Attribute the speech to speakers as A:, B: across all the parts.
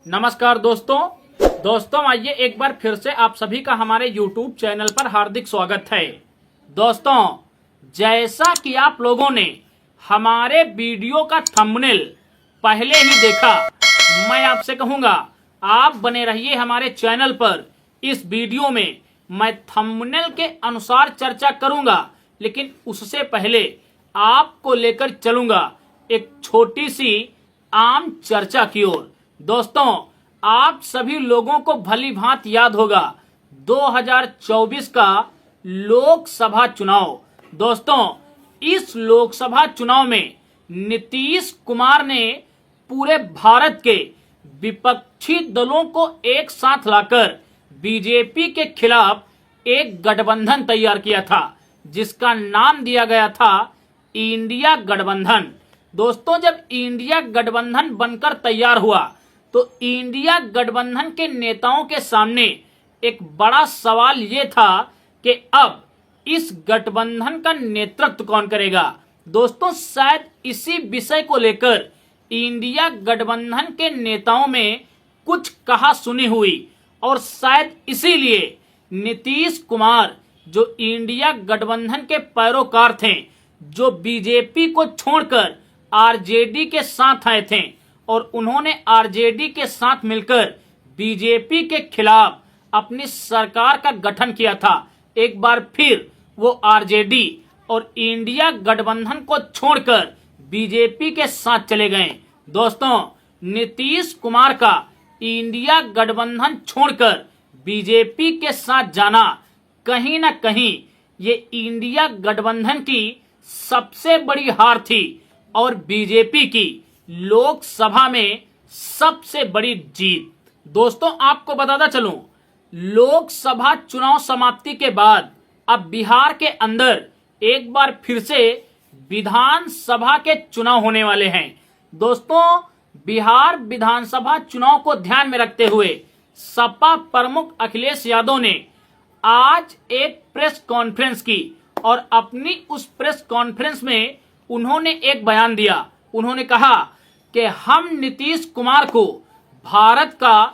A: नमस्कार दोस्तों आइए एक बार फिर से आप सभी का हमारे YouTube चैनल पर हार्दिक स्वागत है। दोस्तों, जैसा कि आप लोगों ने हमारे वीडियो का थंबनेल पहले ही देखा, मैं आपसे कहूंगा आप बने रहिए हमारे चैनल पर। इस वीडियो में मैं थंबनेल के अनुसार चर्चा करूंगा, लेकिन उससे पहले आपको लेकर चलूंगा एक छोटी सी आम चर्चा की ओर। दोस्तों, आप सभी लोगों को भली भांति याद होगा 2024 का लोकसभा चुनाव। दोस्तों, इस लोकसभा चुनाव में नीतीश कुमार ने पूरे भारत के विपक्षी दलों को एक साथ लाकर बीजेपी के खिलाफ एक गठबंधन तैयार किया था, जिसका नाम दिया गया था इंडिया गठबंधन। दोस्तों, जब इंडिया गठबंधन बनकर तैयार हुआ तो इंडिया गठबंधन के नेताओं के सामने एक बड़ा सवाल ये था कि अब इस गठबंधन का नेतृत्व कौन करेगा। दोस्तों, शायद इसी विषय को लेकर इंडिया गठबंधन के नेताओं में कुछ कहा सुनी हुई और शायद इसीलिए नीतीश कुमार, जो इंडिया गठबंधन के पैरोकार थे, जो बीजेपी को छोड़कर आरजेडी के साथ आए थे और उन्होंने आरजेडी के साथ मिलकर बीजेपी के खिलाफ अपनी सरकार का गठन किया था। एक बार फिर वो आरजेडी और इंडिया गठबंधन को छोड़कर बीजेपी के साथ चले गए। दोस्तों, नीतीश कुमार का इंडिया गठबंधन छोड़कर बीजेपी के साथ जाना कहीं ना कहीं ये इंडिया गठबंधन की सबसे बड़ी हार थी और बीजेपी की लोकसभा में सबसे बड़ी जीत। दोस्तों, आपको बताता चलूं, लोकसभा चुनाव समाप्ति के बाद अब बिहार के अंदर एक बार फिर से विधानसभा के चुनाव होने वाले हैं। दोस्तों, बिहार विधानसभा चुनाव को ध्यान में रखते हुए सपा प्रमुख अखिलेश यादव ने आज एक प्रेस कॉन्फ्रेंस की और अपनी उस प्रेस कॉन्फ्रेंस में उन्होंने एक बयान दिया। उन्होंने कहा कि हम नीतीश कुमार को भारत का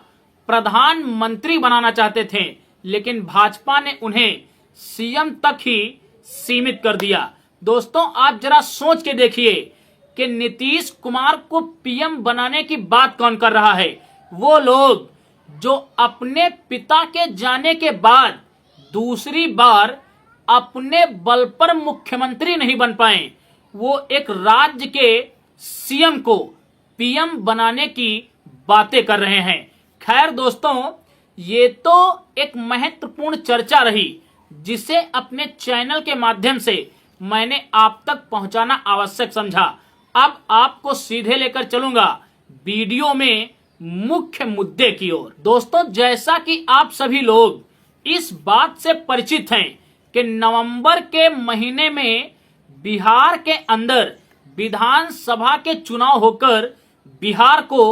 A: प्रधानमंत्री बनाना चाहते थे, लेकिन भाजपा ने उन्हें सीएम तक ही सीमित कर दिया। दोस्तों, आप जरा सोच के देखिए कि नीतीश कुमार को पीएम बनाने की बात कौन कर रहा है। वो लोग जो अपने पिता के जाने के बाद दूसरी बार अपने बल पर मुख्यमंत्री नहीं बन पाए, वो एक राज्य के सीएम को पीएम बनाने की बातें कर रहे हैं। खैर दोस्तों, ये तो एक महत्वपूर्ण चर्चा रही जिसे अपने चैनल के माध्यम से मैंने आप तक पहुंचाना आवश्यक समझा। अब आपको सीधे लेकर चलूंगा वीडियो में मुख्य मुद्दे की ओर। दोस्तों, जैसा कि आप सभी लोग इस बात से परिचित हैं कि नवंबर के महीने में बिहार के अंदर विधानसभा के चुनाव होकर बिहार को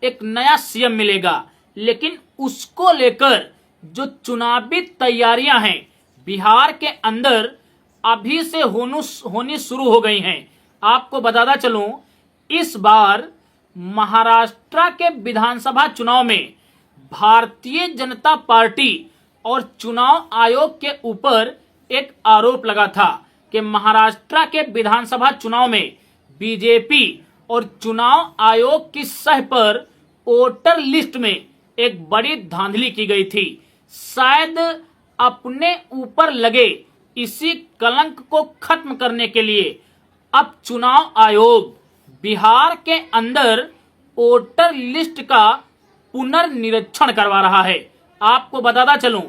A: एक नया सीएम मिलेगा, लेकिन उसको लेकर जो चुनावी तैयारियां हैं बिहार के अंदर अभी से होनी शुरू हो गई हैं। आपको बताता चलूं, इस बार महाराष्ट्र के विधानसभा चुनाव में भारतीय जनता पार्टी और चुनाव आयोग के ऊपर एक आरोप लगा था कि महाराष्ट्र के विधानसभा चुनाव में बीजेपी और चुनाव आयोग की सह पर वोटर लिस्ट में एक बड़ी धांधली की गई थी। शायद अपने ऊपर लगे इसी कलंक को खत्म करने के लिए अब चुनाव आयोग बिहार के अंदर वोटर लिस्ट का पुनर्निरीक्षण करवा रहा है। आपको बताता चलूं,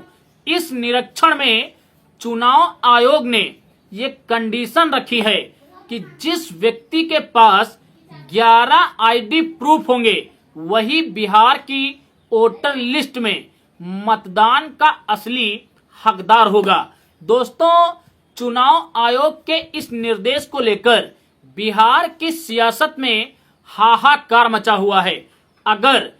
A: इस निरीक्षण में चुनाव आयोग ने ये कंडीशन रखी है कि जिस व्यक्ति के पास 11 आईडी प्रूफ होंगे वही बिहार की वोटर लिस्ट में मतदान का असली हकदार होगा। दोस्तों, चुनाव आयोग के इस निर्देश को लेकर बिहार की सियासत में हाहाकार मचा हुआ है। अगर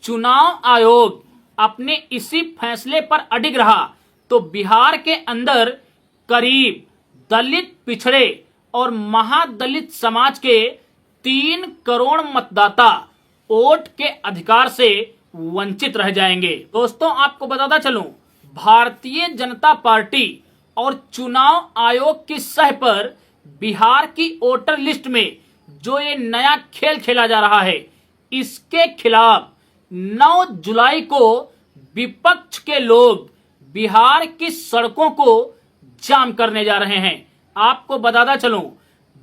A: चुनाव आयोग अपने इसी फैसले पर अडिग रहा तो बिहार के अंदर करीब दलित, पिछड़े और महादलित समाज के 3 करोड़ मतदाता वोट के अधिकार से वंचित रह जाएंगे। दोस्तों आपको बताता चलूं, भारतीय जनता पार्टी और चुनाव आयोग की सह पर बिहार की वोटर लिस्ट में जो ये नया खेल खेला जा रहा है, इसके खिलाफ 9 जुलाई को विपक्ष के लोग बिहार की सड़कों को जाम करने जा रहे हैं। आपको बताता चलूं,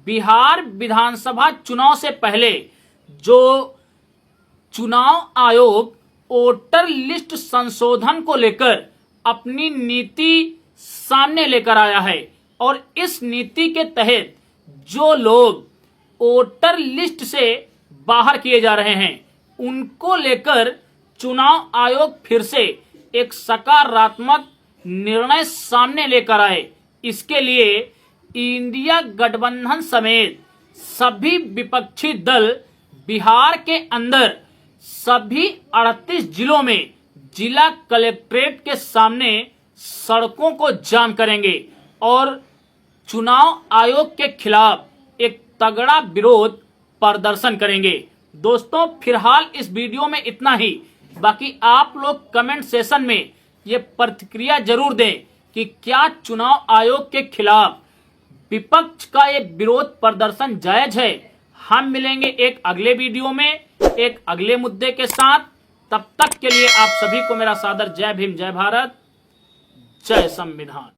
A: बिहार विधानसभा चुनाव से पहले जो चुनाव आयोग वोटर लिस्ट संशोधन को लेकर अपनी नीति सामने लेकर आया है और इस नीति के तहत जो लोग वोटर लिस्ट से बाहर किए जा रहे हैं, उनको लेकर चुनाव आयोग फिर से एक सकारात्मक निर्णय सामने लेकर आए। इसके लिए इंडिया गठबंधन समेत सभी विपक्षी दल बिहार के अंदर सभी 38 जिलों में जिला कलेक्ट्रेट के सामने सड़कों को जाम करेंगे और चुनाव आयोग के खिलाफ एक तगड़ा विरोध प्रदर्शन करेंगे। दोस्तों फिलहाल इस वीडियो में इतना ही। बाकी आप लोग कमेंट सेशन में ये प्रतिक्रिया जरूर दें कि क्या चुनाव आयोग के खिलाफ विपक्ष का ये विरोध प्रदर्शन जायज है। हम मिलेंगे एक अगले वीडियो में एक अगले मुद्दे के साथ। तब तक के लिए आप सभी को मेरा सादर जय भीम, जय भारत, जय संविधान।